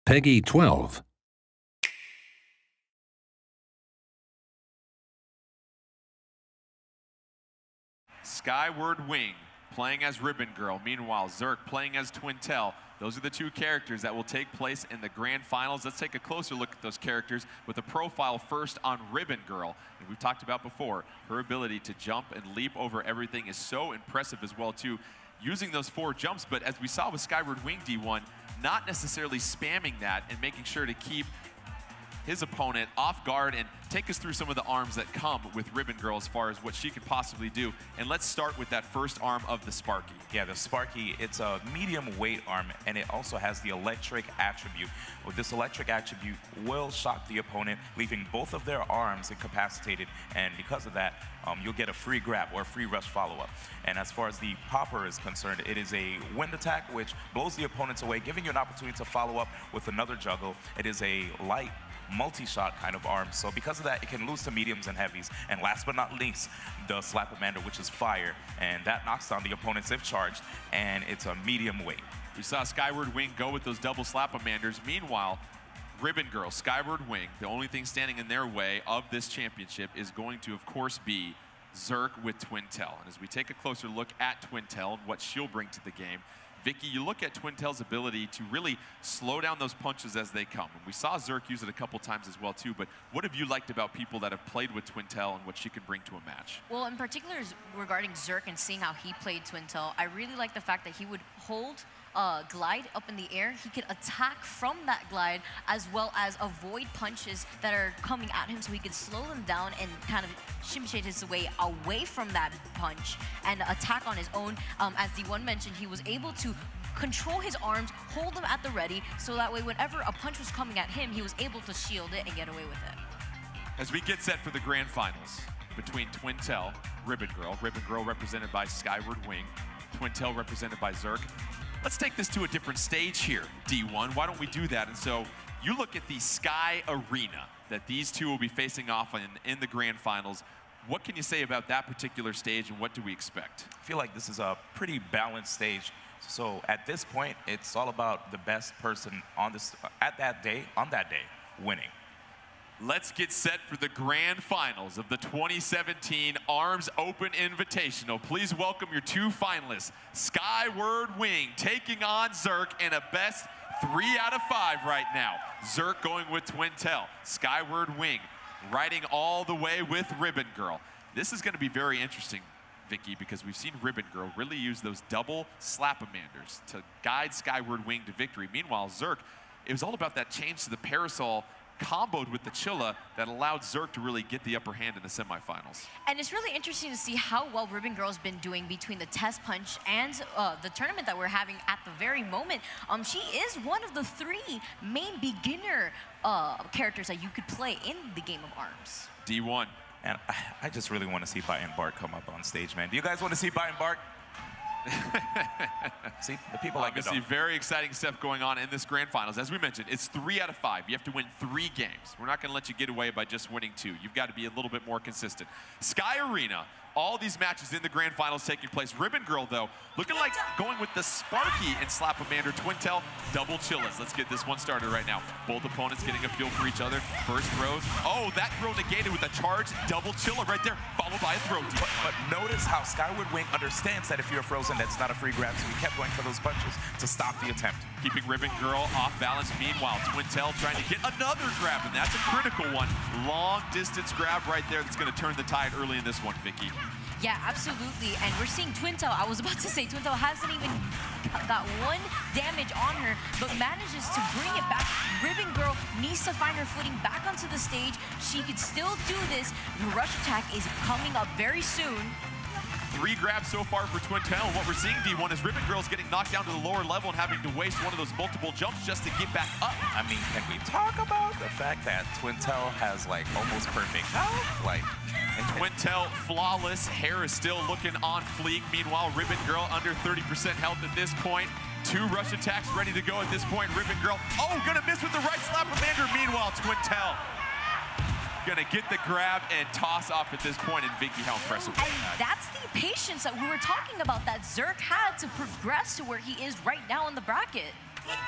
Peggy 12. Skyward Wing playing as Ribbon Girl. Meanwhile, Zerk playing as Twintel. Those are the two characters that will take place in the grand finals. Let's take a closer look at those characters with a profile first on Ribbon Girl. And we've talked about before, her ability to jump and leap over everything is so impressive as well too, using those 4 jumps. But as we saw with Skyward Wing D1, not necessarily spamming that and making sure to keep his opponent off guard and take us through some of the arms that come with Ribbon Girl as far as what she could possibly do. And let's start with that first arm of the Sparky. Yeah, the Sparky, it's a medium weight arm, and it also has the electric attribute. With this electric attribute, will shock the opponent, leaving both of their arms incapacitated, and because of that, you'll get a free grab or a free rush follow-up. And as far as the popper is concerned, it is a wind attack which blows the opponents away, giving you an opportunity to follow up with another juggle. It is a light multi-shot kind of arm, so because of that, it can lose to mediums and heavies. And last but not least, the Slap-O-Mander, which is fire, and that knocks down the opponents if charged, and it's a medium weight. We saw Skyward Wing go with those double Slap-O-Manders. Meanwhile, Ribbon Girl, Skyward Wing, the only thing standing in their way of this championship is going to, of course, be Zerk with Twintel. And as we take a closer look at Twintel and what she'll bring to the game, Vicky, you look at Twintel's ability to really slow down those punches as they come. And we saw Zerk use it a couple times as well too, but what have you liked about people that have played with Twintel and what she could bring to a match? Well, in particular regarding Zerk and seeing how he played Twintel, I really like the fact that he would hold glide up in the air. He could attack from that glide as well as avoid punches that are coming at him, so he could slow them down and kind of shimmy his way away from that punch and attack on his own. As D1 mentioned, he was able to control his arms, hold them at the ready, so that way whenever a punch was coming at him, he was able to shield it and get away with it. As we get set for the grand finals between Twintel, Ribbon Girl represented by Skyward Wing, Twintel represented by Zerk. Let's take this to a different stage here, D1. Why don't we do that? And so you look at the Sky Arena that these two will be facing off in the grand finals. What can you say about that particular stage, and what do we expect? I feel like this is a pretty balanced stage. So at this point, it's all about the best person on that day, winning. Let's get set for the grand finals of the 2017 Arms Open Invitational. Please welcome your 2 finalists, Skyward Wing taking on Zerk in a best 3 out of 5 right now. Zerk going with Twintel, Skyward Wing riding all the way with Ribbon Girl. This is going to be very interesting, Vicky, because we've seen Ribbon Girl really use those double Slap-O-Manders to guide Skyward Wing to victory. Meanwhile, Zerk, it was all about that change to the parasol comboed with the Chilla that allowed Zerk to really get the upper hand in the semifinals. And it's really interesting to see how well Ribbon Girl's been doing between the test punch and the tournament that we're having at the very moment. She is one of the 3 main beginner characters that you could play in the game of Arms. D1. And I just really want to see Bite and Bark come up on stage, man. Do you guys want to see Bite and Bark? See, the people like Obviously, very exciting stuff going on in this grand finals. As we mentioned, it's 3 out of 5. You have to win 3 games. We're not going to let you get away by just winning 2. You've got to be a little bit more consistent. Sky Arena, all these matches in the grand finals taking place. Ribbon Girl, though, looking like going with the Sparky and Slap-O-Mander Twintel double Chillas. Let's get this one started right now. Both opponents getting a feel for each other. First throws. Oh, that throw negated with a charge double Chilla right there, followed by a throw. But notice how Skyward Wing understands that if you're frozen, that's not a free grab, so he kept going for those punches to stop the attempt. Keeping Ribbon Girl off balance. Meanwhile, Twintel trying to get another grab, and that's a critical one. Long distance grab right there that's going to turn the tide early in this one, Vicky. Yeah, absolutely. And we're seeing Twintel. I was about to say Twintel hasn't even got 1 damage on her, but manages to bring it back. Ribbon Girl needs to find her footing back onto the stage. She could still do this. The rush attack is coming up very soon. 3 grabs so far for Twintel. And what we're seeing, D1, is Ribbon Girl's getting knocked down to the lower level and having to waste one of those multiple jumps just to get back up. I mean, can we talk about the fact that Twintel has, like, almost perfect health? Like, and Twintel flawless. Hair is still looking on fleek. Meanwhile, Ribbon Girl under 30% health at this point. 2 rush attacks ready to go at this point. Ribbon Girl, oh, gonna miss with the right Slap-O-Mander. Meanwhile, Twintel gonna get the grab and toss off at this point. And Vicky, how impressive. And that's the patience that we were talking about that Zerk had to progress to where he is right now in the bracket.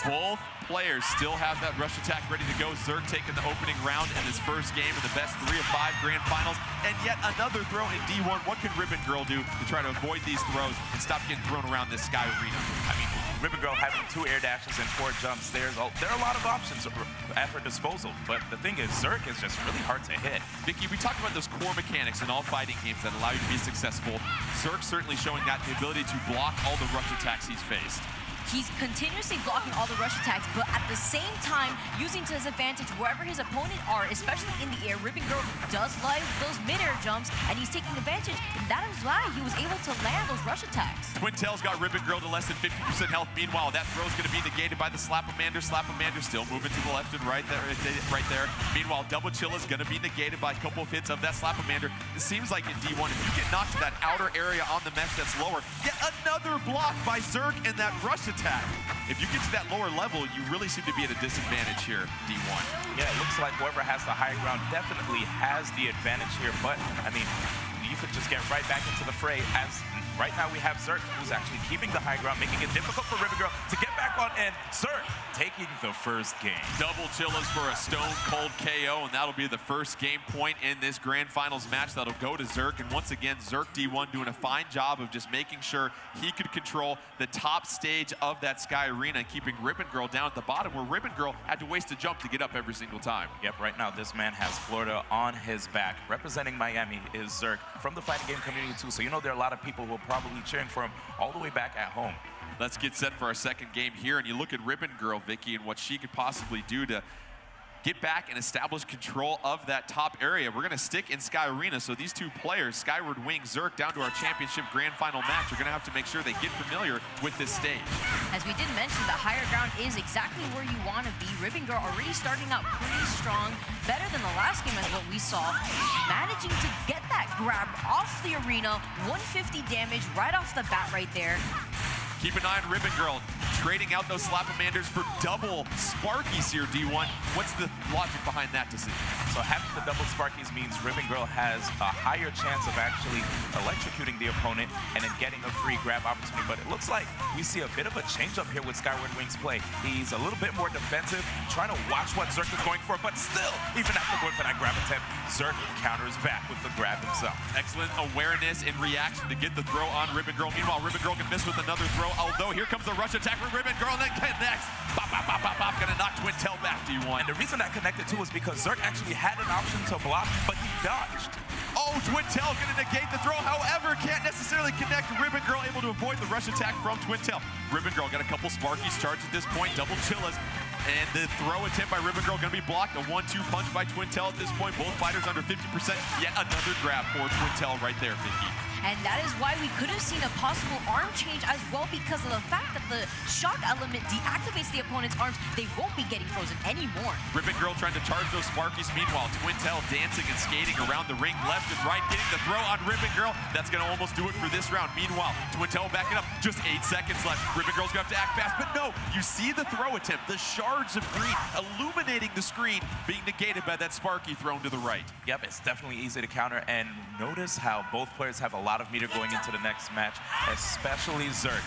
Both players still have that rush attack ready to go. Zerk taking the opening round in his first game in the best 3 of 5 grand finals. And yet another throw in D1. What can Ribbon Girl do to try to avoid these throws and stop getting thrown around this Sky Arena? I mean, Ribbon Girl having 2 air dashes and 4 jumps, there are a lot of options at her disposal. But the thing is, Zerk is just really hard to hit. Vicky, we talked about those core mechanics in all fighting games that allow you to be successful. Zerk certainly showing that the ability to block all the rush attacks he's faced. He's continuously blocking all the rush attacks, but at the same time, using to his advantage wherever his opponent are, especially in the air. Ribbon Girl does like those mid-air jumps, and he's taking advantage, and that is why he was able to land those rush attacks. Twintel's got Ribbon Girl to less than 50% health. Meanwhile, that throw's going to be negated by the Slap-O-Mander. Slap-O-Mander still moving to the left and right there. Meanwhile, Double Chill is going to be negated by a couple of hits of that Slap-O-Mander. It seems like in D1, if you get knocked to that outer area on the mesh that's lower, yet another block by Zerk and that rush attack. If you get to that lower level, you really seem to be at a disadvantage here, D1. Yeah, it looks like whoever has the high ground definitely has the advantage here, but, I mean, you could just get right back into the fray as right now we have Zerk, who's actually keeping the high ground, making it difficult for Ribbon Girl to get back on, and Zerk taking the first game. Double Chillas for a stone-cold KO, and that'll be the first game point in this Grand Finals match. That'll go to Zerk, and once again, Zerk D1 doing a fine job of just making sure he could control the top stage of that Sky Arena and keeping Ribbon Girl down at the bottom, where Ribbon Girl had to waste a jump to get up every single time. Yep, right now this man has Florida on his back. Representing Miami is Zerk from the fighting game community too, so you know there are a lot of people who are probably cheering for him all the way back at home. Let's get set for our second game here, and you look at Ribbon Girl, Vicky, and what she could possibly do to get back and establish control of that top area. We're going to stick in Sky Arena, so these two players, Skyward Wing, Zerk, down to our championship grand final match, are going to have to make sure they get familiar with this stage. As we did mention, the higher ground is exactly where you want to be. Ribbon Girl already starting out pretty strong, better than the last game as what we saw, managing to get that grab off the arena, 150 damage right off the bat right there. Keep an eye on Ribbon Girl, trading out those Slap-O-Manders for double Sparkies here, D1. What's the logic behind that decision? So having the double Sparkies means Ribbon Girl has a higher chance of actually electrocuting the opponent and then getting a free grab opportunity. But it looks like we see a bit of a change up here with Skyward Wing's play. He's a little bit more defensive, trying to watch what Zerk is going for, but still, even after going for that grab attempt, Zerk counters back with the grab himself. Excellent awareness and reaction to get the throw on Ribbon Girl. Meanwhile, Ribbon Girl can miss with another throw, although here comes the rush attack from Ribbon Girl, and then connects. Bop, bop, bop, bop, bop, gonna knock Twintel back, D1. And the reason that connected too is because Zerk actually had an option to block, but he dodged. Oh, Twintel gonna negate the throw, however, can't necessarily connect. Ribbon Girl able to avoid the rush attack from Twintel. Ribbon Girl got a couple Sparkies charged at this point, Double Chillas. And the throw attempt by Ribbon Girl going to be blocked. A 1-2 punch by Twintel at this point. Both fighters under 50%. Yet another grab for Twintel right there, Vicky. And that is why we could have seen a possible arm change as well, because of the fact that the shock element deactivates the opponent's arms. They won't be getting frozen anymore. Ribbon Girl trying to charge those Sparkies. Meanwhile, Twintel dancing and skating around the ring left and right, getting the throw on Ribbon Girl. That's going to almost do it for this round. Meanwhile, Twintel backing up. Just 8 seconds left. Ribbon Girl's going to have to act fast. But no, you see the throw attempt. The shards of green illuminating the screen being negated by that Sparky thrown to the right. Yep, it's definitely easy to counter. And notice how both players have a lot of meter going into the next match, especially Zerk.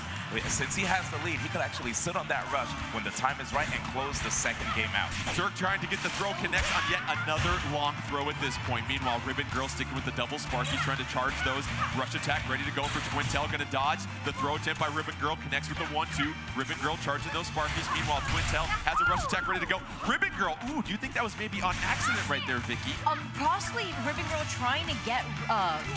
Since he has the lead, he could actually sit on that rush when the time is right and close the second game out. Zerk trying to get the throw connects on yet another long throw at this point. Meanwhile, Ribbon Girl sticking with the double Sparky, trying to charge those. Rush attack ready to go for Twintel, going to dodge. The throw attempt by Ribbon Girl connects with the 1-2. Ribbon Girl charging those Sparkies. Meanwhile, Twintel has a rush attack ready to go. Ribbon Girl, ooh, do you think that was maybe on accident right there, Vicky? Possibly Ribbon Girl trying to get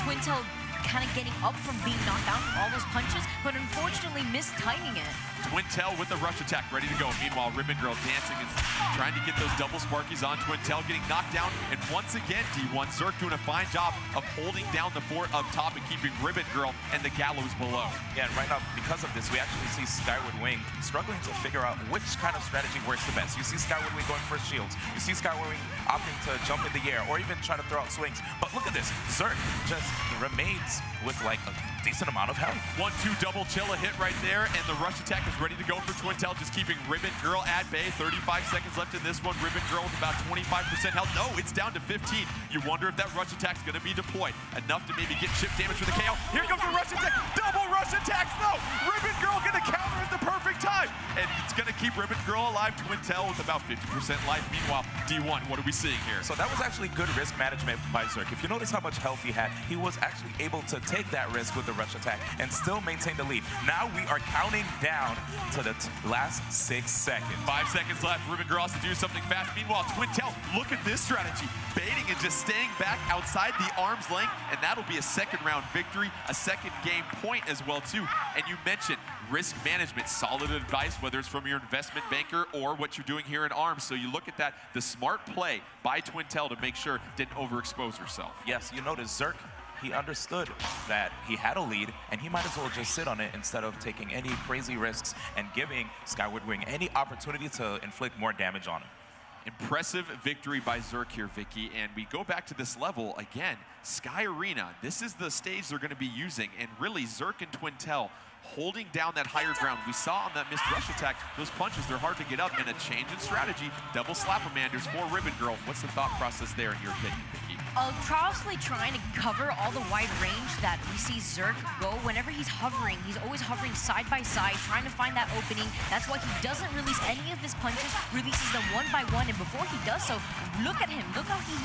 Twintel kind of getting up from being knocked down from all those punches, but unfortunately mistiming it. Twintel with the rush attack ready to go. Meanwhile, Ribbon Girl dancing and trying to get those double Sparkies on Twintel, getting knocked down. And once again, D1, Zerk doing a fine job of holding down the fort up top and keeping Ribbon Girl and the gallows below. Yeah, and right now, because of this, we actually see Skyward Wing struggling to figure out which kind of strategy works the best. You see Skyward Wing going for shields. You see Skyward Wing opting to jump in the air or even trying to throw out swings. But look at this. Zerk just remains with like a decent amount of health. 1-2 double chill, a hit right there, and the rush attack is ready to go for Twintel, just keeping Ribbon Girl at bay. 35 seconds left in this one. Ribbon Girl with about 25% health. No, it's down to 15. You wonder if that rush attack's going to be deployed. Enough to maybe get chip damage for the KO. Here comes the rush attack. Double rush attacks. No, Ribbon Girl going to counter at the perfect time. And it's going to keep Ribbon Girl alive. Twintel with about 50% life. Meanwhile, D1, what are we seeing here? So that was actually good risk management by Zerk. If you notice how much health he had, he was actually able to take that risk with the rush attack and still maintain the lead. Now we are counting down to the last 6 seconds. 5 seconds left. Ribbon Girl has to do something fast. Meanwhile, Twintel, look at this strategy. Baiting and just staying back outside the arm's length, and that'll be a second round victory, a second game point as well too. And you mentioned risk management, solid advice, whether it's from your investment banker or what you're doing here in ARMS. So you look at that, the smart play by Twintel to make sure didn't overexpose herself. Yes, you notice Zerk, he understood that he had a lead, and he might as well just sit on it instead of taking any crazy risks and giving Skyward Wing any opportunity to inflict more damage on him. Impressive victory by Zerk here, Vicky, and we go back to this level again. Sky Arena, this is the stage they're going to be using, and really Zerk and Twintel holding down that higher ground. We saw on that missed rush attack, those punches, they're hard to get up, and a change in strategy. Double Slap-a-Manders for Ribbon Girl. What's the thought process there in your opinion, Vicky? Constantly trying to cover all the wide range that we see Zerk go. Whenever he's hovering, he's always hovering side by side, trying to find that opening. That's why he doesn't release any of his punches, releases them one by one, and before he does so, look at him. Look how he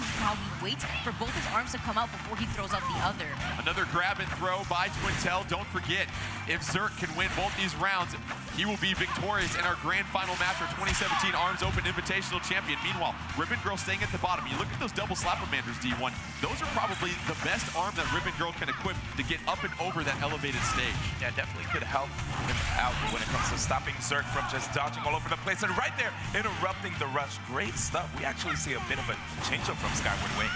waits for both his arms to come out before he throws out the other. Another grab and throw by Twintel. Don't forget, if Zerk can win both these rounds, he will be victorious in our grand final match for 2017 ARMS Open Invitational Champion. Meanwhile, Ribbon Girl staying at the bottom. You look at those double Slap-a-Manders, D1. Those are probably the best arm that Ribbon Girl can equip to get up and over that elevated stage. Yeah, definitely could help him out when it comes to stopping Zerk from just dodging all over the place. And right there, interrupting the rush. Great stuff. We actually see a bit of a change-up from Skyward Wing.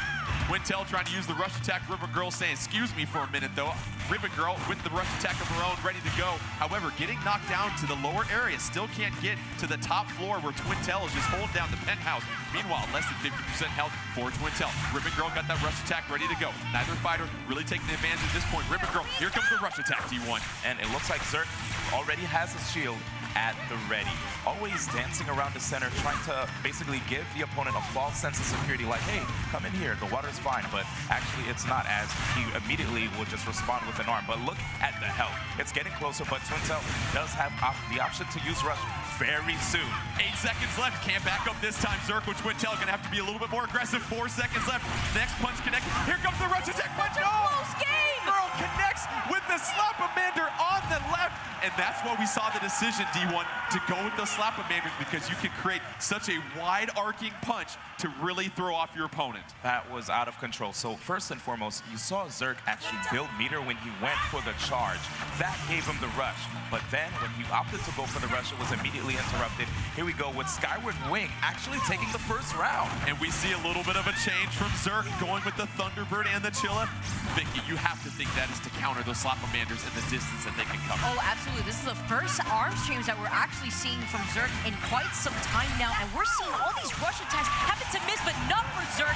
Twintel trying to use the rush attack. Ribbon Girl saying, excuse me for a minute, though. Ribbon Girl with the rush attack of her own, ready to go. However, getting knocked down to the lower area, still can't get to the top floor where Twintel is just holding down the penthouse. Meanwhile, less than 50% health for Twintel. Ribbon Girl got that rush attack ready to go. Neither fighter really taking advantage at this point. Ribbon Girl, here comes the rush attack, D1. And it looks like Zerk already has his shield at the ready. Always dancing around the center, trying to basically give the opponent a false sense of security, like, hey, come in here, the water's fine. But actually, it's not, as he immediately will just respond with an arm. But look at the health. It's getting closer, but Twintel does have the option to use rush very soon. 8 seconds left. Can't back up this time. Zerk with Twintel gonna have to be a little bit more aggressive. 4 seconds left. Next punch connected. Here comes the rush attack punch. Oh! Close game! Girl connects with the Slap-a-Mander on the left. And that's why we saw the decision, D1, to go with the Slap-a-Manders, because you can create such a wide arcing punch to really throw off your opponent. That was out of control. So first and foremost, you saw Zerk actually build meter when he went for the charge. That gave him the rush. But then when he opted to go for the rush, it was immediately interrupted. Here we go with Skyward Wing actually taking the first round. And we see a little bit of a change from Zerk, going with the Thunderbird and the Chilla. Vicky, you have to think that is to counter those Slap-a-Manders and the distance that they can cover. Oh, absolutely. This is the first arm streams that we're actually seeing from Zerk in quite some time now, and we're seeing all these rush attacks happen to miss, but not for Zerk.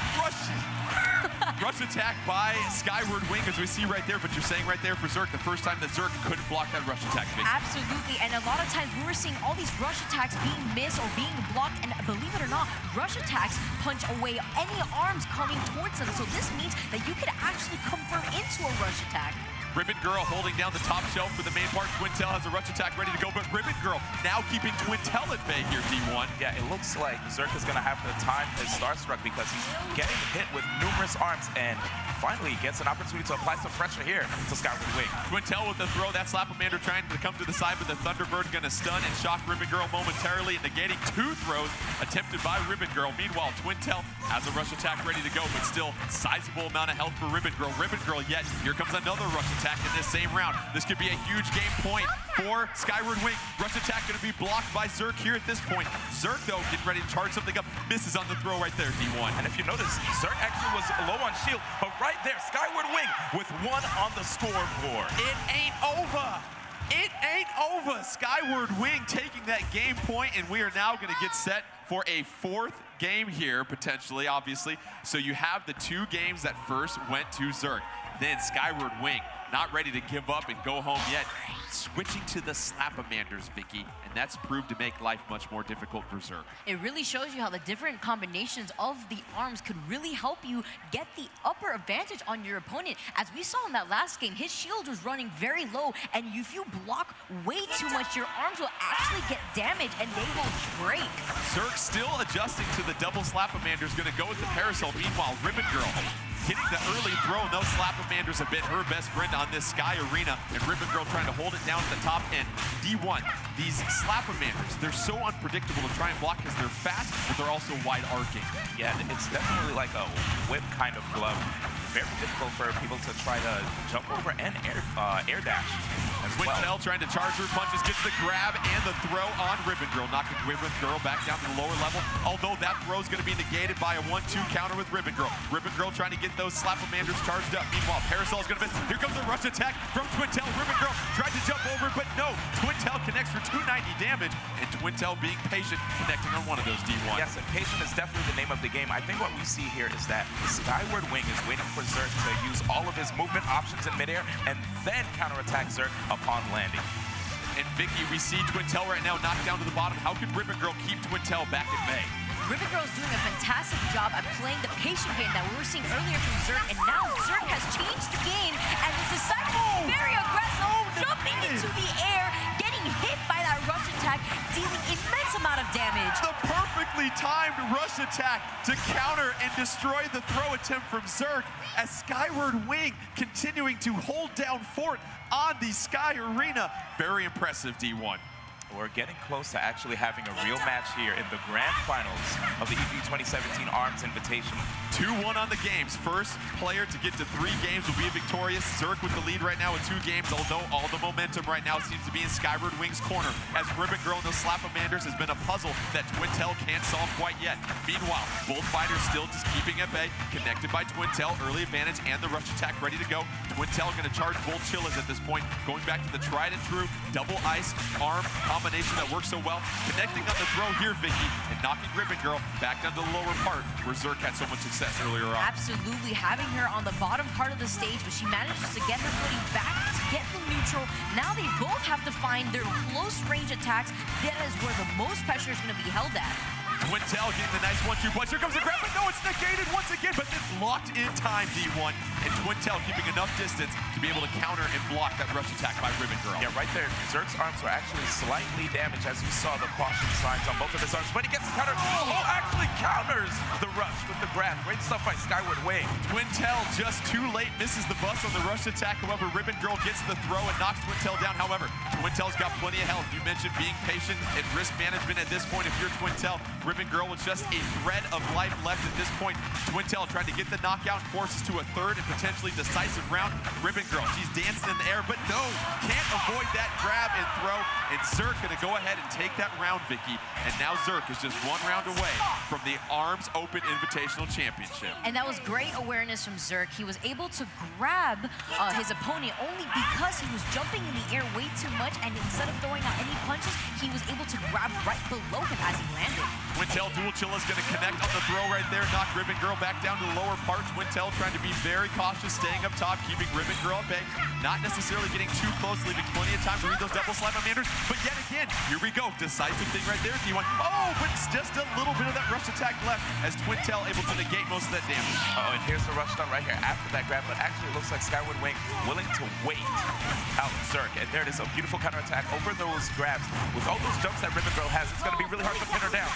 Rush attack by Skyward Wing, as we see right there, but you're saying right there for Zerk, the first time that Zerk couldn't block that rush attack. Vicky. Absolutely, and a lot of times we were seeing all these rush attacks being missed or being blocked, and believe it or not, rush attacks punch away any arms coming towards them, so this means that you could actually convert into a rush attack. Ribbon Girl holding down the top shelf for the main part. Twintel has a rush attack ready to go, but Ribbon Girl now keeping Twintel at bay here, D1. Yeah, it looks like Zerk is going to have to time his Starstruck because he's getting hit with numerous arms, and finally gets an opportunity to apply some pressure here to Skyward Wing. Twintel with the throw. That Slap-a-Mander trying to come to the side, but the Thunderbird going to stun and shock Ribbon Girl momentarily, negating 2 throws attempted by Ribbon Girl. Meanwhile, Twintel has a rush attack ready to go, but still sizable amount of health for Ribbon Girl. Ribbon Girl, yet here comes another rush attack in this same round. This could be a huge game point for Skyward Wing. Rush attack going to be blocked by Zerk here at this point. Zerk, though, getting ready to charge something up. Misses on the throw right there, D1. And if you notice, Zerk actually was low on shield, but right there, Skyward Wing with 1 on the scoreboard. It ain't over. It ain't over. Skyward Wing taking that game point, and we are now going to get set for a 4th game here, potentially, obviously. So you have the 2 games that first went to Zerk. Then Skyward Wing, not ready to give up and go home yet. Switching to the Slap-a-manders, Vicky, and that's proved to make life much more difficult for Zerk. It really shows you how the different combinations of the arms could really help you get the upper advantage on your opponent. As we saw in that last game, his shield was running very low, and if you block way too much, your arms will actually get damaged and they will break. Zerk still adjusting to the double Slap-a-manders, gonna go with the Parasol. Meanwhile, Ribbon Girl hitting the early throw, and those Slap-a-manders have been her best friend on this Sky Arena, and Ribbon Girl trying to hold it down at the top end. D1, these Slap-a-manders, they're so unpredictable to try and block because they're fast, but they're also wide arcing. Yeah, it's definitely like a whip kind of glove. Very difficult for people to try to jump over and air dash as well. Twintel trying to charge her punches, gets the grab and the throw on Ribbon Girl, knocking Ribbon Girl back down to the lower level, although that throw is going to be negated by a 1-2 counter with Ribbon Girl. Ribbon Girl trying to get those Slap-a-manders charged up. Meanwhile, Parasol is going to miss. Here comes the rush attack from Twintel. Ribbon Girl tried to jump over, but no. Twintel connects for 290 damage, and Twintel being patient, connecting on one of those D1s. Yes, and patient is definitely the name of the game. I think what we see here is that Skyward Wing is waiting for Zerk to use all of his movement options in midair and then counterattack Zerk upon landing. And Vicky, we see Twintel right now knocked down to the bottom. How can Ribbon Girl keep Twintel back at bay? Ribbon Girl is doing a fantastic job at playing the patient game that we were seeing earlier from Zerk, and now Zerk has changed the game and is deciding to be very aggressive, jumping into the air, getting hit by that rush attack, dealing immense amount of damage. The perfectly timed rush attack to counter and destroy the throw attempt from Zerk, as Skyward Wing continuing to hold down fort on the Sky Arena. Very impressive, D1. We're getting close to actually having a real match here in the grand finals of the EV 2017 ARMS Invitational. 2-1 on the games. First player to get to 3 games will be victorious. Zerk with the lead right now with 2 games, although all the momentum right now seems to be in Skyward Wing's corner, as Ribbon Girl and those Slap-a-manders has been a puzzle that Twintel can't solve quite yet. Meanwhile, both fighters still just keeping at bay, connected by Twintel, early advantage, and the rush attack ready to go. Twintel going to charge both Chillas at this point, going back to the tried and true double ice arm combination that works so well, connecting on the throw here, Vicky, and knocking Ribbon Girl back down to the lower part where Zerk had so much success earlier on. Absolutely, having her on the bottom part of the stage, but she manages to get her footing back to get the neutral. Now they both have to find their close range attacks. That is where the most pressure is going to be held at. Twintel getting the nice 1-2 punch. Here comes the grab, but no, it's negated once again, but it's locked in time, D1. And Twintel keeping enough distance to be able to counter and block that rush attack by Ribbon Girl. Yeah, right there. Zerk's arms were actually slightly damaged, as you saw the caution signs on both of his arms, but he gets the counter. Oh, actually counters the rush with the grab. Great stuff by Skyward Wing. Twintel just too late, misses the bus on the rush attack. However, Ribbon Girl gets the throw and knocks Twintel down. However, Twintel's got plenty of health. You mentioned being patient and risk management at this point. If you're Twintel, Ribbon Girl with just a thread of life left at this point. Twintel trying to get the knockout, forces to a third and potentially decisive round. Ribbon Girl, she's dancing in the air, but no, can't avoid that grab and throw. And Zerk gonna go ahead and take that round, Vicky. And now Zerk is just 1 round away from the ARMS Open Invitational Championship. And that was great awareness from Zerk. He was able to grab his opponent only because he was jumping in the air way too much, and instead of throwing out any punches, he was able to grab right below him as he landed. Twintel dual Chilla's gonna connect on the throw right there, knock Ribbon Girl back down to the lower part. Twintel trying to be very cautious, staying up top, keeping Ribbon Girl at bay, not necessarily getting too close, leaving plenty of time to read those double Slap-a-manders. But yet again, here we go, decisive thing right there, D1. Oh, but it's just a little bit of that rush attack left as Twintel able to negate most of that damage. Oh, and here's the rush start right here after that grab, but actually it looks like Skyward Wing willing to wait out Zerk. And there it is, a beautiful counterattack over those grabs. With all those jumps that Ribbon Girl has, it's gonna be really hard to pin her down.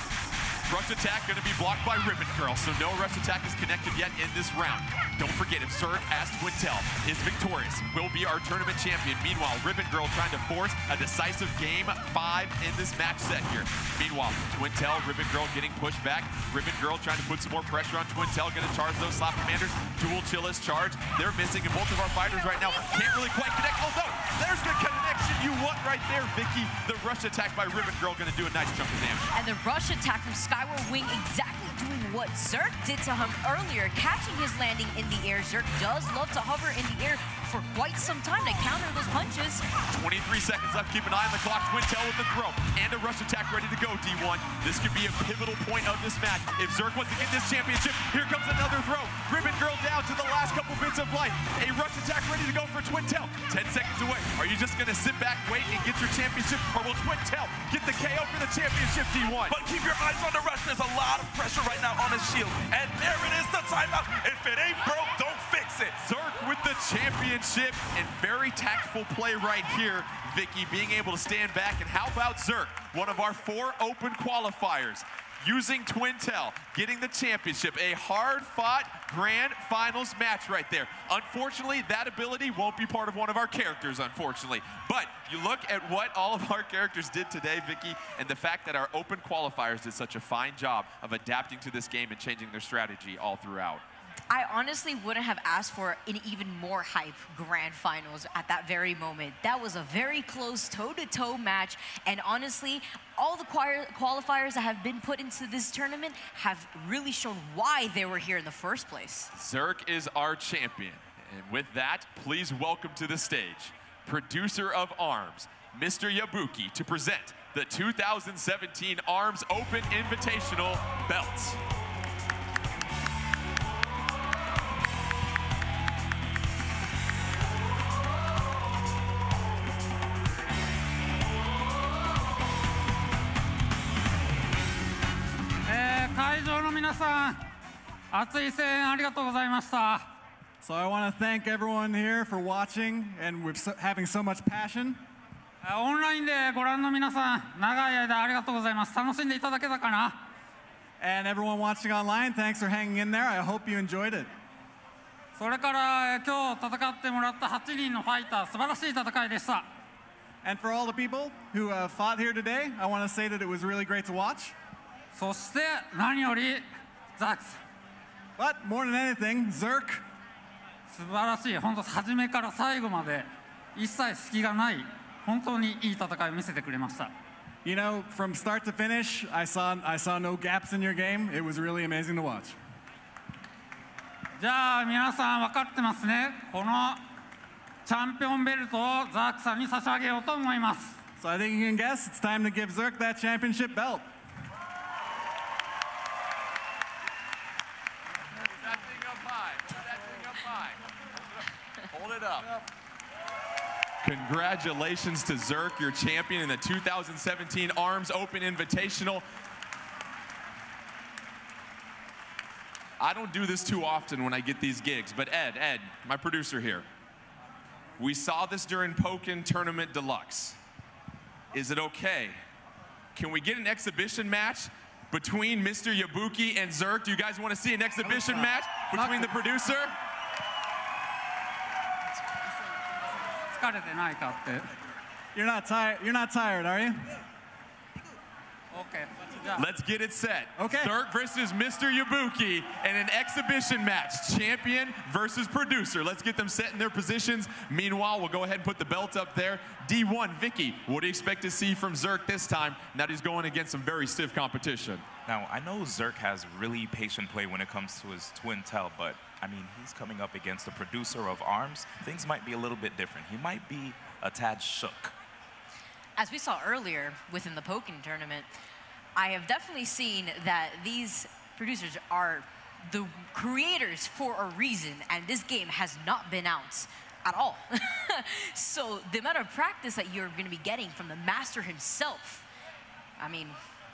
Rush attack going to be blocked by Ribbon Girl, so no rush attack is connected yet in this round. Don't forget, if Zerk as Twintel is victorious, will be our tournament champion. Meanwhile, Ribbon Girl trying to force a decisive game 5 in this match set here. Meanwhile, Twintel, Ribbon Girl getting pushed back. Ribbon Girl trying to put some more pressure on Twintel, going to charge those Slap-a-manders. Dual Chillas charge. They're missing, and both of our fighters right now can't really quite connect. Oh no! there's the connection you want right there, Vicky. The rush attack by Ribbon Girl going to do a nice chunk of damage. And the rush attack from Skyward Wing exactly doing what Zerk did to him earlier, catching his landing in the air. Zerk does love to hover in the air for quite some time to counter those punches. 23 seconds left. Keep an eye on the clock. Twintel with the throw and a rush attack ready to go, D1. This could be a pivotal point of this match. If Zerk wants to get this championship, here comes another throw. Ribbon Girl down to the last couple bits of life. A rush attack ready to go for Twintel. 10 seconds away. Are you just going to sit back, wait, and get your championship? Or will Twintel get the KO for the championship, D1? But keep your eyes on the rush. There's a lot of pressure right now on his shield. And there it is, the timeout. If it ain't broke, don't fix it. Zerk with the championship, and very tactful play right here, Vicky, being able to stand back. And how about Zerk, one of our 4 open qualifiers, using Twintel, getting the championship. A hard-fought grand finals match right there. Unfortunately, that ability won't be part of one of our characters, unfortunately. But you look at what all of our characters did today, Vicky, and the fact that our open qualifiers did such a fine job of adapting to this game and changing their strategy all throughout. I honestly wouldn't have asked for an even more hype grand finals at that very moment. That was a very close toe-to-toe match, and honestly, all the qualifiers that have been put into this tournament have really shown why they were here in the first place. Zerk is our champion, and with that, please welcome to the stage, producer of ARMS, Mr. Yabuki, to present the 2017 ARMS Open Invitational belts. So I want to thank everyone here for watching and with having so much passion. オンラインでご覧の皆さん、長い間ありがとうございます。楽しんでいただけたかな？ And everyone watching online, thanks for hanging in there. I hope you enjoyed it. それから今日戦ってもらった8人のファイター、素晴らしい戦いでした。 And for all the people who fought here today, I want to say that it was really great to watch. そして何よりザックさん。 But more than anything, Zerk. 素晴らしい、本当初めから最後まで一切隙がない本当にいい戦いを見せてくれました。 You know, from start to finish, I saw no gaps in your game. It was really amazing to watch. じゃあ皆さん分かってますね。このチャンピオンベルトをザックさんに差し上げようと思います。 So I think you can guess it's time to give Zerk that championship belt. Hold it up. Congratulations to Zerk, your champion in the 2017 ARMS Open Invitational. I don't do this too often when I get these gigs, but Ed, my producer here, we saw this during Pokken Tournament Deluxe. Is it okay? Can we get an exhibition match between Mr. Yabuki and Zerk? Do you guys want to see an exhibition match between the producer? 疲れてないかって。 You're not tired, are you? OK。 Let's get it set. Okay. Zerk versus Mr. Yabuki in an exhibition match. Champion versus producer. Let's get them set in their positions. Meanwhile, we'll go ahead and put the belt up there. D1, Vicky, what do you expect to see from Zerk this time? Now that he's going against some very stiff competition. Now, I know Zerk has really patient play when it comes to his Twintel, but I mean, he's coming up against the producer of ARMS. Things might be a little bit different. He might be a tad shook. As we saw earlier within the Pokken tournament, I have definitely seen that these producers are the creators for a reason, and this game has not been out at all. So the amount of practice that you're going to be getting from the master himself, I mean,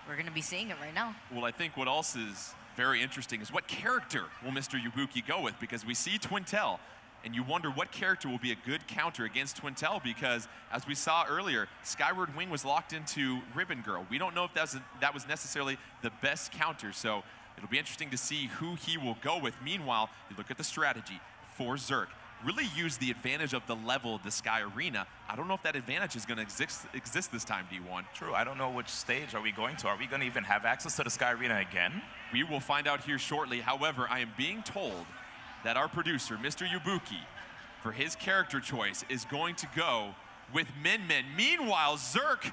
we're going to be seeing it right now. Well, I think what else is very interesting is what character will Mr. Yabuki go with? Because we see Twintel, and you wonder what character will be a good counter against Twintel, because as we saw earlier, Skyward Wing was locked into Ribbon Girl. We don't know if that was necessarily the best counter, so it'll be interesting to see who he will go with. Meanwhile, you look at the strategy for Zerk. Really use the advantage of the level of the Sky Arena. I don't know if that advantage is going to exist this time, D1. True, I don't know which stage are we going to. Are we going to even have access to the Sky Arena again? We will find out here shortly. However, I am being told that our producer, Mr. Yabuki, for his character choice, is going to go with Min Min. Meanwhile, Zerk,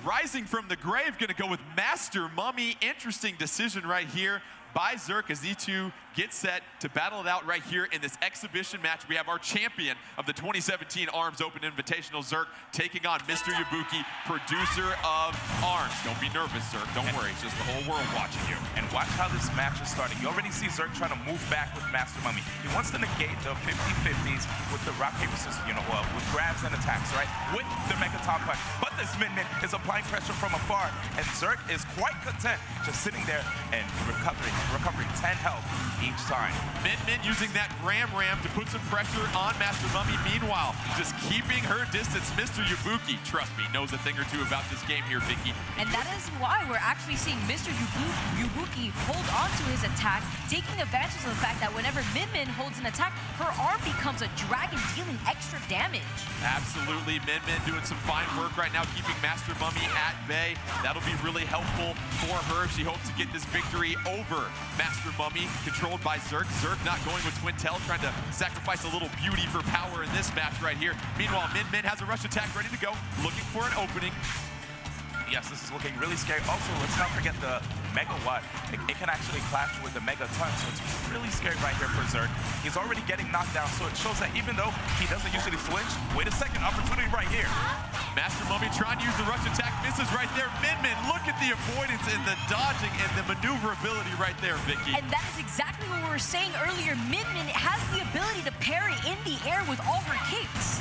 rising from the grave, gonna go with Master Mummy. Interesting decision right here by Zerk as these two get set to battle it out right here in this exhibition match. We have our champion of the 2017 ARMS Open Invitational, Zerk, taking on Mr. Yabuki, producer of ARMS. Don't be nervous, Zerk. Don't worry. It's just the whole world watching you. And watch how this match is starting. You already see Zerk trying to move back with Master Mummy. He wants to negate the 50-50s with the rock, paper, scissors, with grabs and attacks, right? With the Mega Top Punch. But this Min Min is applying pressure from afar, and Zerk is quite content just sitting there and recovering 10 health each time. Min Min using that Ram to put some pressure on Master Mummy. Meanwhile, just keeping her distance. Mr. Yabuki, trust me, knows a thing or two about this game here, Vicky. And that is why we're actually seeing Mr. Yabuki hold on to his attack, taking advantage of the fact that whenever Min Min holds an attack, her arm becomes a dragon, dealing extra damage. Absolutely, Min Min doing some fine work right now, keeping Master Mummy at bay. That'll be really helpful for her if she hopes to get this victory over Master Mummy, controlled by Zerk. Zerk not going with Twintel, trying to sacrifice a little beauty for power in this match right here. Meanwhile, Min Min has a rush attack ready to go, looking for an opening. Yes, this is looking really scary. Also, let's not forget the Mega Watt. It can actually clash with the Mega Ton, so it's really scary right here for Zerk. He's already getting knocked down, so it shows that even though he doesn't usually flinch, wait a second, opportunity right here. Master Mummy trying to use the rush attack, misses right there. Min Min, look at the avoidance and the dodging and the maneuverability right there, Vicky. And that is exactly what we were saying earlier. Min Min has the ability to parry in the air with all her kicks.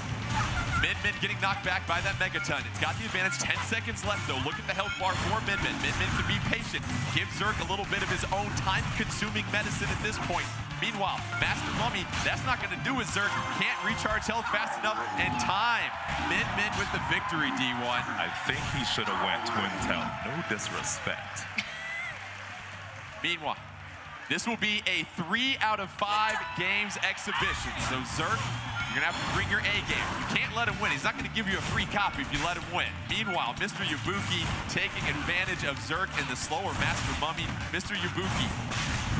Min Min getting knocked back by that Megaton. It's got the advantage. 10 seconds left, though. Look at the health bar for Min Min. Min Min can be patient. Give Zerk a little bit of his own time-consuming medicine at this point. Meanwhile, Master Mummy, that's not going to do it, Zerk. Can't recharge health fast enough. And time. Min Min with the victory, D1. I think he should have went Twintel. No disrespect. Meanwhile, this will be a 3 out of 5 games exhibition. So Zerk, you're gonna have to bring your A game. You can't let him win. He's not gonna give you a free copy if you let him win. Meanwhile, Mr. Yabuki taking advantage of Zerk and the slower Master Mummy. Mr. Yabuki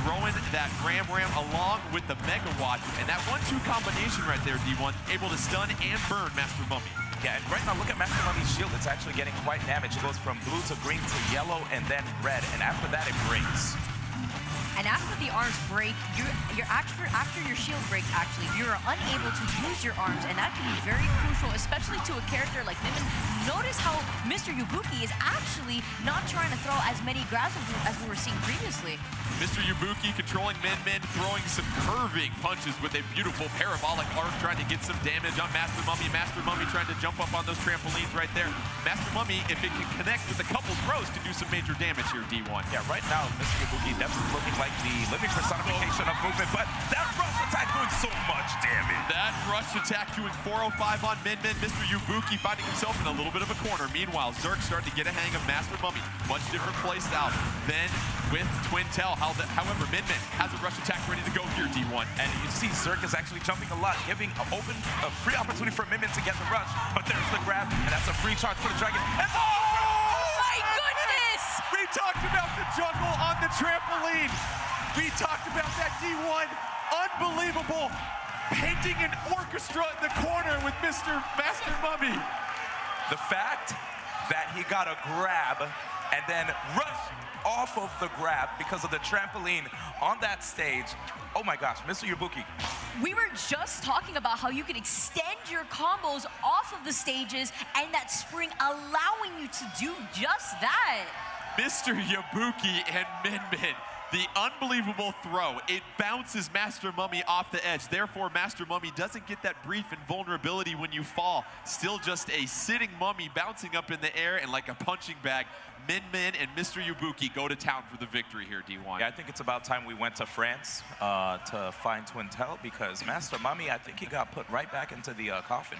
throwing that Ram along with the Mega Watt. And that 1-2 combination right there, D1, able to stun and burn Master Mummy. Yeah, and right now, look at Master Mummy's shield. It's actually getting quite damaged. It goes from blue to green to yellow and then red. And after that, it breaks. And after the arms break, after your shield breaks, actually, you're unable to use your arms, and that can be very crucial, especially to a character like Min Min. Notice how Mr. Yabuki is actually not trying to throw as many grabs as we were seeing previously. Mr. Yabuki controlling Min Min, throwing some curving punches with a beautiful parabolic arc, trying to get some damage on Master Mummy. Master Mummy trying to jump up on those trampolines right there. Master Mummy, if it can connect with a couple throws, can do some major damage here, D1. Yeah, right now, Mr. Yabuki definitely looking like the living personification of movement, but that rush attack doing so much damage. That rush attack doing 405 on Min Min. Mr. Yabuki finding himself in a little bit of a corner. Meanwhile, Zerk starting to get a hang of Master Mummy. Much different play style than with Twintel. However, Min Min has a rush attack ready to go here, D1. And you see Zerk is actually jumping a lot, giving a free opportunity for Min Min to get the rush, but there's the grab, and that's a free charge for the dragon. And my goodness! We talked about the juggle on the trampoline. We talked about that, D1. Unbelievable. Painting an orchestra in the corner with Mr. Master Mummy. The fact that he got a grab and then rushed off of the grab because of the trampoline on that stage. Oh my gosh, Mr. Yabuki. We were just talking about how you could extend your combos off of the stages and that spring allowing you to do just that. Mr. Yabuki and Min Min. The unbelievable throw. It bounces Master Mummy off the edge. Therefore, Master Mummy doesn't get that brief invulnerability when you fall. Still just a sitting mummy bouncing up in the air and like a punching bag. Min Min and Mr. Yabuki go to town for the victory here, D1. Yeah, I think it's about time we went to France to find Twintel, because Master Mummy, I think he got put right back into the coffin.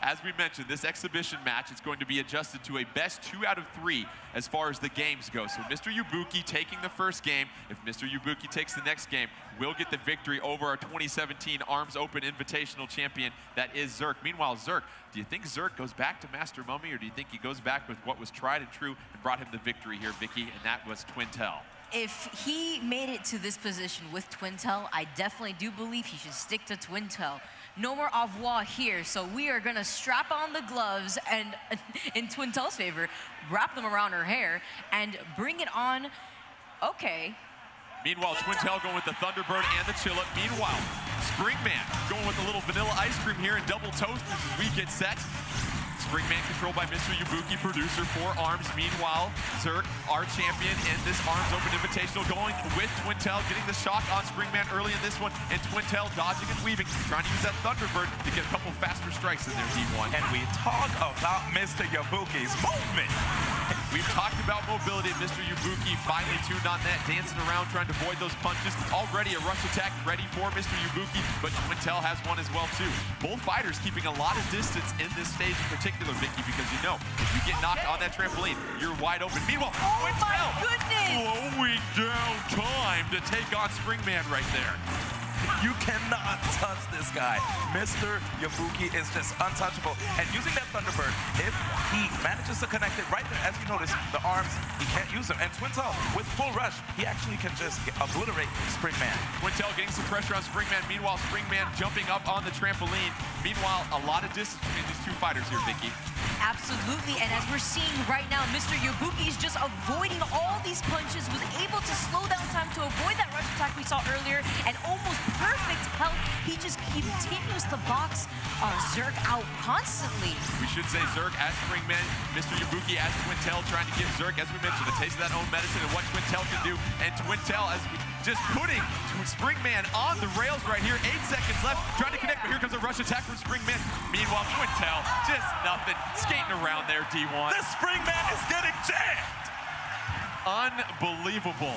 As we mentioned, this exhibition match is going to be adjusted to a best 2 out of 3 as far as the games go. So Mr. Yabuki taking the first game. If Mr. Yabuki takes the next game, we'll get the victory over our 2017 ARMS Open Invitational champion, that is Zerk. Meanwhile, Zerk, do you think Zerk goes back to Master Mummy, or do you think he goes back with what was tried and true and brought him the victory here, Vicky, and that was Twintel? If he made it to this position with Twintel, I definitely do believe he should stick to Twintel. no more au revoir here. So we are gonna strap on the gloves and, in Twintel's favor, wrap them around her hair and bring it on. Okay. Meanwhile, Twintel going with the Thunderbird and the Chilla. Meanwhile, Springman going with a little vanilla ice cream here and double toasters as we get set. Springman controlled by Mr. Yabuki, producer for Arms. Meanwhile, Zerk, our champion in this Arms Open Invitational, going with Twintel, getting the shock on Springman early in this one, and Twintel dodging and weaving, trying to use that Thunderbird to get a couple faster strikes in there, D1. And we talk about Mr. Yabuki's movement. We've talked about mobility. Mr. Yabuki finally tuned on that, dancing around, trying to avoid those punches. Already a rush attack ready for Mr. Yabuki, but Twintel has one as well, too. Both fighters keeping a lot of distance in this stage in particular, Vicky, because you know, if you get knocked on that trampoline, you're wide open. Meanwhile, Twintel slowing down time to take on Springman right there. You cannot touch this guy. Mr. Yabuki is just untouchable. And using that Thunderbird, if he manages to connect it right there, as you notice, the arms, he can't use them. And Twintel, with full rush, he actually can just obliterate Springman. Twintel getting some pressure on Springman. Meanwhile, Springman jumping up on the trampoline. Meanwhile, a lot of distance between these two fighters here, Vicky. Absolutely, and as we're seeing right now, Mr. Yabuki is just avoiding all these punches, was able to slow down time to avoid that rush attack we saw earlier, and almost perfect health. He just continues to box Zerk out constantly. We should say Zerk as Springman, Mr. Yabuki as Twintel, trying to give Zerk, as we mentioned, a taste of that own medicine and what Twintel can do. And Twintel, as we just putting Springman on the rails right here. 8 seconds left, trying to connect, but here comes a rush attack from Springman. Meanwhile, Twintel, just nothing, skating around there, D1. This Springman is getting jammed! Unbelievable.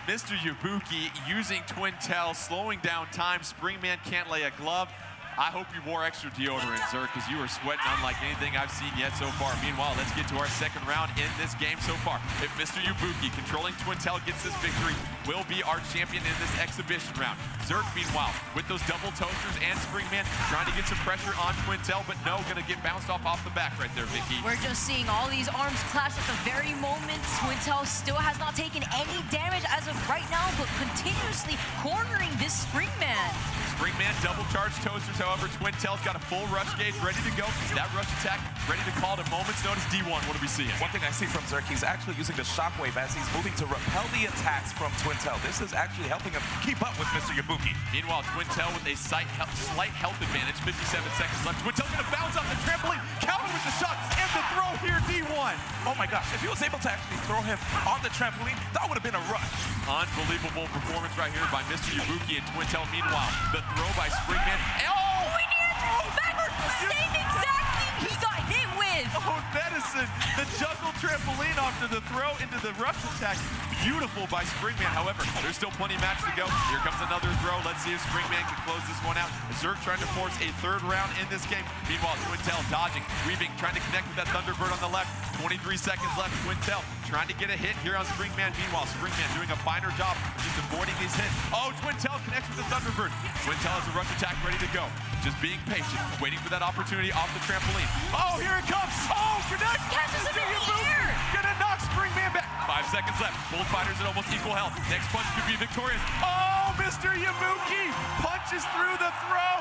Mr. Yabuki using Twintel, slowing down time. Springman can't lay a glove. I hope you wore extra deodorant, Zerk, because you were sweating unlike anything I've seen yet so far. Meanwhile, let's get to our second round in this game so far. If Mr. Yabuki, controlling Twintel, gets this victory, will be our champion in this exhibition round. Zerk, meanwhile, with those double toasters and Springman, trying to get some pressure on Twintel, but no, going to get bounced off the back right there, Vicky. We're just seeing all these arms clash at the very moment. Twintel still has not taken any damage as of right now, but continuously cornering this Springman. Springman double charge toasters, however, Twintel's got a full rush gauge ready to go. That rush attack ready to call at a moment's notice. D1, what are we seeing? One thing I see from Zerk, he's actually using the shockwave as he's moving to repel the attacks from Twintel. This is actually helping him keep up with Mr. Yabuki. Meanwhile, Twintel with a slight health advantage, 57 seconds left. Twintel's gonna bounce off the trampoline, counter with the shots, and the throw here, D1. Oh my gosh, if he was able to actually throw him on the trampoline, that would have been a rush. Unbelievable performance right here by Mr. Yabuki and Twintel. Meanwhile, the throw by Springman. Oh! We need back the same exact thing he got hit with. Oh, medicine. The juggle trampoline off to the throw into the rush attack. Beautiful by Springman. However, there's still plenty of match to go. Here comes another throw. Let's see if Springman can close this one out. Zerk trying to force a third round in this game. Meanwhile, Twintel dodging, weaving, trying to connect with that Thunderbird on the left. 23 seconds left. Twintel trying to get a hit here on Springman. Meanwhile, Springman doing a finer job just avoiding these hits. Oh, Twintel connects with the Thunderbird. Twintel has a rush attack ready to go. Just being patient, waiting for that opportunity off the trampoline. Oh, here it comes. Oh, connect. Catches him in the air. Gonna knock Springman back. 5 seconds left. Both fighters at almost equal health. Next punch could be victorious. Oh, Mr. Yabuki punches through the throw.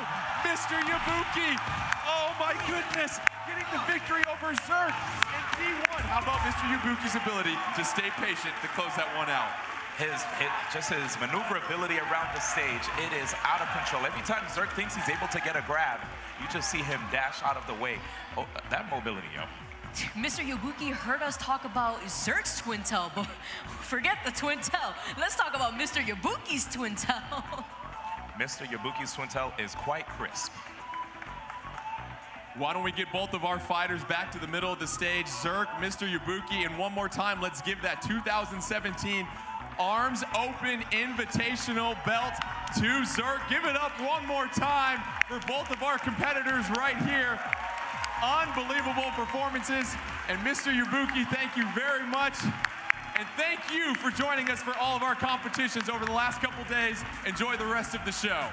Mr. Yabuki. Oh my goodness. Getting the victory over Zerk in D1. How about Mr. Yabuki's ability to stay patient to close that one out? Just his maneuverability around the stage, it is out of control. Every time Zerk thinks he's able to get a grab, you just see him dash out of the way. Oh, that mobility, yo. Mr. Yabuki heard us talk about Zerk's Twintel, but forget the Twintel. Let's talk about Mr. Yabuki's Twintel. Mr. Yabuki's Twintel is quite crisp. Why don't we get both of our fighters back to the middle of the stage? Zerk, Mr. Yabuki, and one more time, let's give that 2017 Arms Open Invitational belt to Zerk. Give it up one more time for both of our competitors right here. Unbelievable performances. And Mr. Yabuki, thank you very much. And thank you for joining us for all of our competitions over the last couple days. Enjoy the rest of the show.